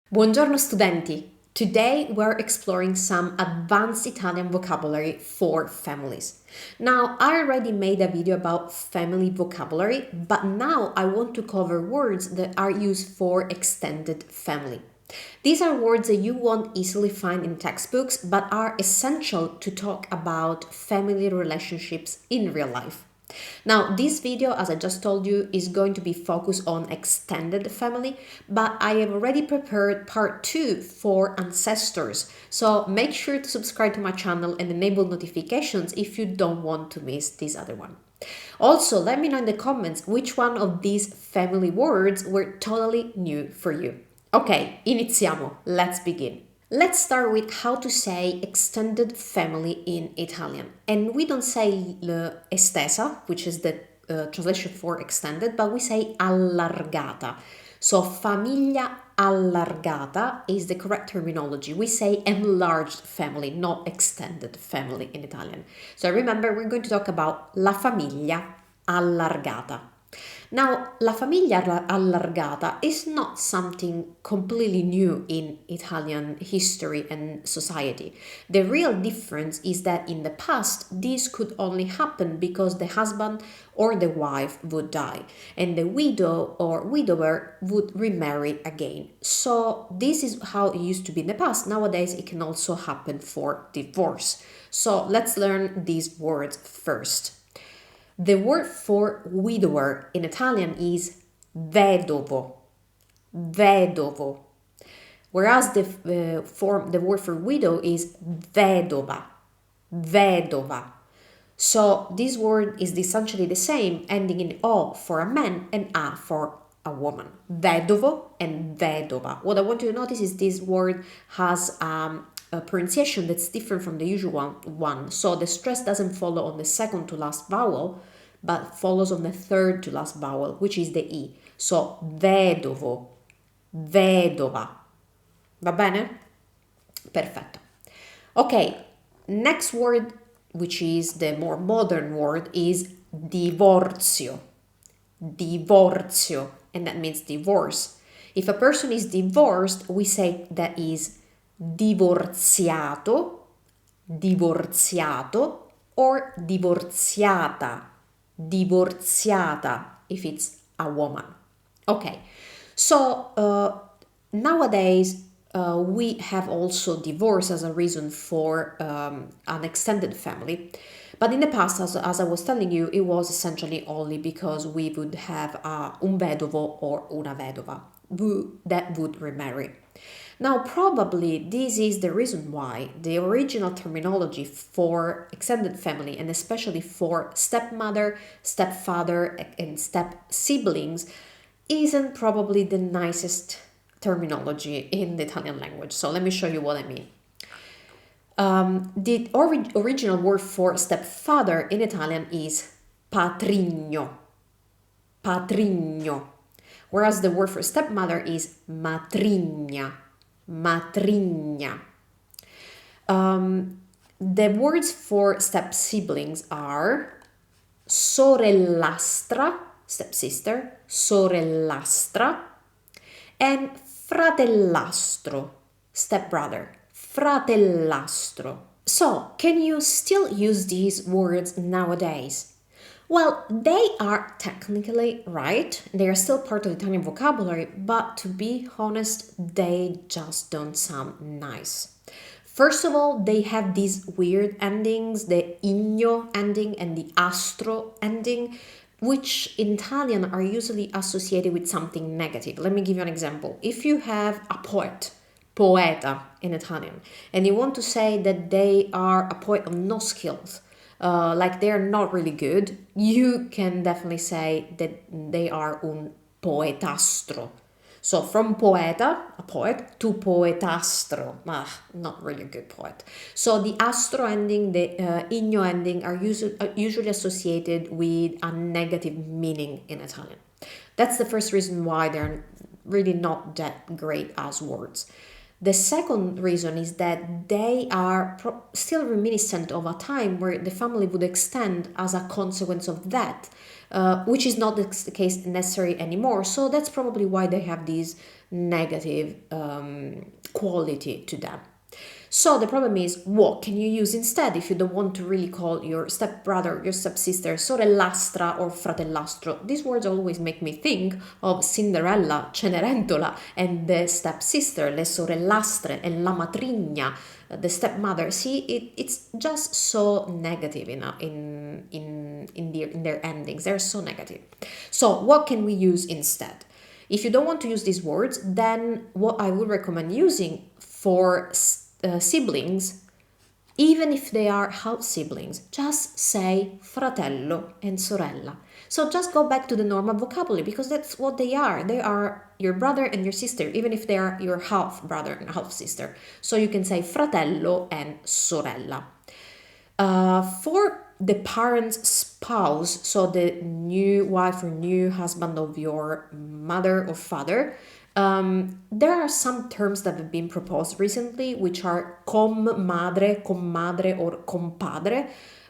Buongiorno studenti! Today we're exploring some advanced Italian vocabulary for families. Now, I already made a video about family vocabulary, but now I want to cover words that are used for extended family. These are words that you won't easily find in textbooks, but are essential to talk about family relationships in real life. Now, this video, as I just told you, is going to be focused on extended family, but I have already prepared part 2 for ancestors. So make sure to subscribe to my channel and enable notifications if you don't want to miss this other one. Also, let me know in the comments which one of these family words were totally new for you. Ok, iniziamo. Let's begin. Let's start with how to say extended family in Italian. And we don't say estesa, which is the translation for extended, but we say allargata. So famiglia allargata is the correct terminology. We say enlarged family, not extended family in Italian. So remember, we're going to talk about la famiglia allargata. Now, la famiglia allargata is not something completely new in Italian history and society. The real difference is that in the past, this could only happen because the husband or the wife would die, and the widow or widower would remarry again. So this is how it used to be in the past. Nowadays, it can also happen for divorce. So let's learn these words first. The word for widower in Italian is vedovo, vedovo, whereas the word for widow is vedova, vedova. So this word is essentially the same, ending in o for a man and a for a woman. Vedovo and vedova. What I want you to notice is this word has a pronunciation that's different from the usual one. So the stress doesn't follow on the second to last vowel, but follows on the third to last vowel, which is the I. So vedovo, vedova. Va bene? Perfetto. Okay, next word, which is the more modern word, is divorzio. Divorzio, and that means divorce. If a person is divorced, we say that is divorziato, divorziato, or divorziata, divorziata, if it's a woman. Okay, so nowadays we have also divorce as a reason for an extended family. But in the past, as I was telling you, it was essentially only because we would have un vedovo or una vedova that would remarry. Now, probably this is the reason why the original terminology for extended family, and especially for stepmother, stepfather, and step siblings, isn't probably the nicest terminology in the Italian language. So let me show you what I mean. The original word for stepfather in Italian is patrigno, patrigno, whereas the word for stepmother is matrigna, matrigna. The words for step siblings are sorellastra, stepsister, sorellastra, and fratellastro, stepbrother, fratellastro. So, can you still use these words nowadays? Well, they are technically right. They are still part of the Italian vocabulary, but to be honest, they just don't sound nice. First of all, they have these weird endings, the igno ending and the astro ending, which in Italian are usually associated with something negative. Let me give you an example. If you have a poet, poeta in Italian, and you want to say that they are a poet of no skills, like they're not really good, you can definitely say that they are un poetastro. So from poeta, a poet, to poetastro, not really a good poet. So the astro ending, the igno ending are usually associated with a negative meaning in Italian. That's the first reason why they're really not that great as words. The second reason is that they are still reminiscent of a time where the family would extend as a consequence of that, which is not the case necessary anymore. So that's probably why they have this negative quality to them. So the problem is, what can you use instead if you don't want to really call your stepbrother, your stepsister, sorellastra or fratellastro? These words always make me think of Cinderella, Cenerentola, and the stepsister, le sorellastre, and la matrigna, the stepmother. See, it's just so negative in their endings. They're so negative. So what can we use instead? If you don't want to use these words, then what I would recommend using for siblings, even if they are half siblings, just say fratello and sorella. So just go back to the normal vocabulary, because that's what they are. They are your brother and your sister, even if they are your half brother and half sister. So you can say fratello and sorella. For the parent's spouse, so the new wife or new husband of your mother or father, there are some terms that have been proposed recently, which are commadre, commadre, or compadre,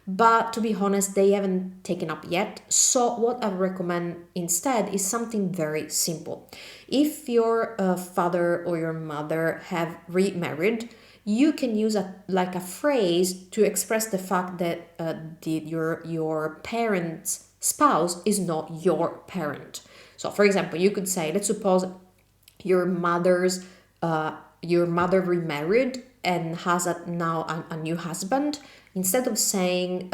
but to be honest, they haven't taken up yet. So what I recommend instead is something very simple. If your father or your mother have remarried, you can use a phrase to express the fact that your parent's spouse is not your parent. So for example, you could say, let's suppose your mother remarried and has now a new husband. Instead of saying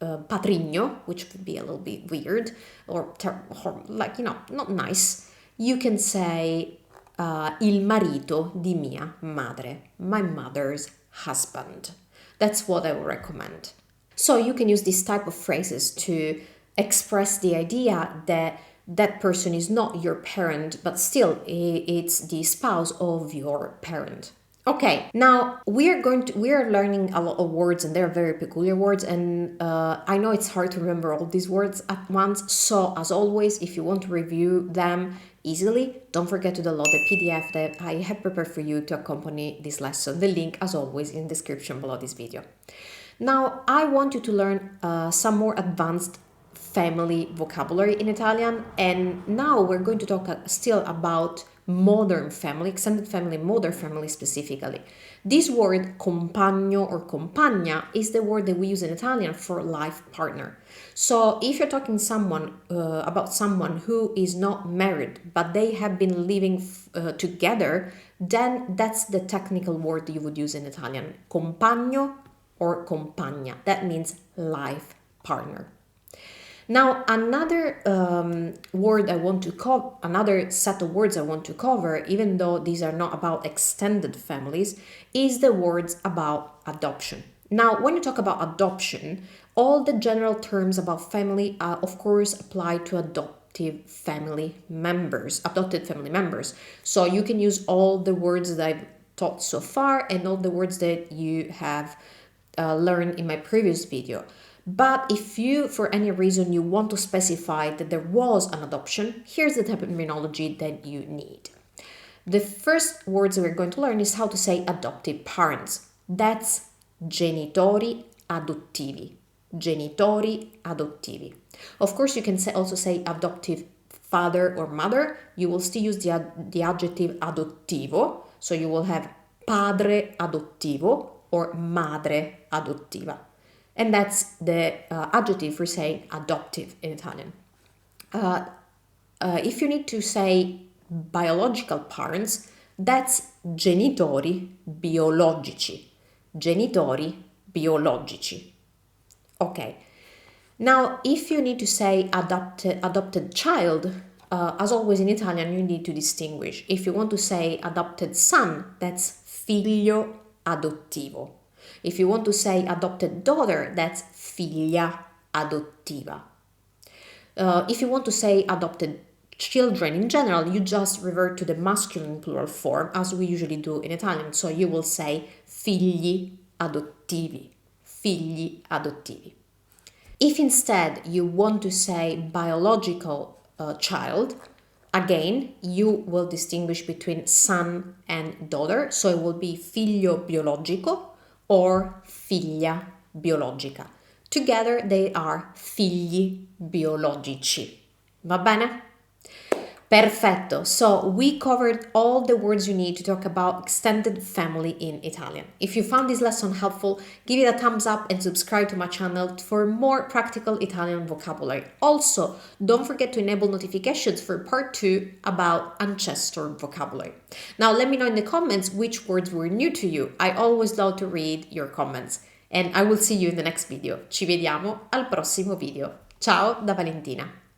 patrigno, which would be a little bit weird or not nice, you can say il marito di mia madre, my mother's husband. That's what I would recommend. So you can use this type of phrases to express the idea that that person is not your parent, but still it's the spouse of your parent. Okay, now we are learning a lot of words, and they're very peculiar words, and I know it's hard to remember all these words at once. So as always, if you want to review them easily, don't forget to download the PDF that I have prepared for you to accompany this lesson. The link, as always, in the description below this video. Now I want you to learn some more advanced family vocabulary in Italian, and now we're going to talk still about modern family, extended family, modern family specifically. This word compagno or compagna is the word that we use in Italian for life partner. So if you're talking about someone who is not married but they have been living together, then that's the technical word you would use in Italian, compagno or compagna. That means life partner. Now, another word I want to cover, another set of words I want to cover, even though these are not about extended families, is the words about adoption. Now, when you talk about adoption, all the general terms about family, of course, apply to adopted family members. So you can use all the words that I've taught so far and all the words that you have learned in my previous video. But if you, for any reason, you want to specify that there was an adoption, here's the terminology that you need. The first words we're going to learn is how to say adoptive parents. That's genitori adottivi. Genitori adottivi. Of course, you can also say adoptive father or mother. You will still use the adjective adottivo. So you will have padre adottivo or madre adottiva. And that's the adjective for saying adoptive in Italian. If you need to say biological parents, that's genitori biologici. Genitori biologici. Okay. Now, if you need to say adopted child, as always in Italian, you need to distinguish. If you want to say adopted son, that's figlio adottivo. If you want to say adopted daughter, that's figlia adottiva. If you want to say adopted children in general, you just revert to the masculine plural form, as we usually do in Italian. So you will say figli adottivi. Figli adottivi. If instead you want to say biological child, again, you will distinguish between son and daughter, so it will be figlio biologico or figlia biologica. Together they are figli biologici. Va bene? Perfetto. So we covered all the words you need to talk about extended family in Italian. If you found this lesson helpful, give it a thumbs up and subscribe to my channel for more practical Italian vocabulary. Also, don't forget to enable notifications for part 2 about ancestor vocabulary. Now, let me know in the comments which words were new to you. I always love to read your comments. And I will see you in the next video. Ci vediamo al prossimo video. Ciao da Valentina.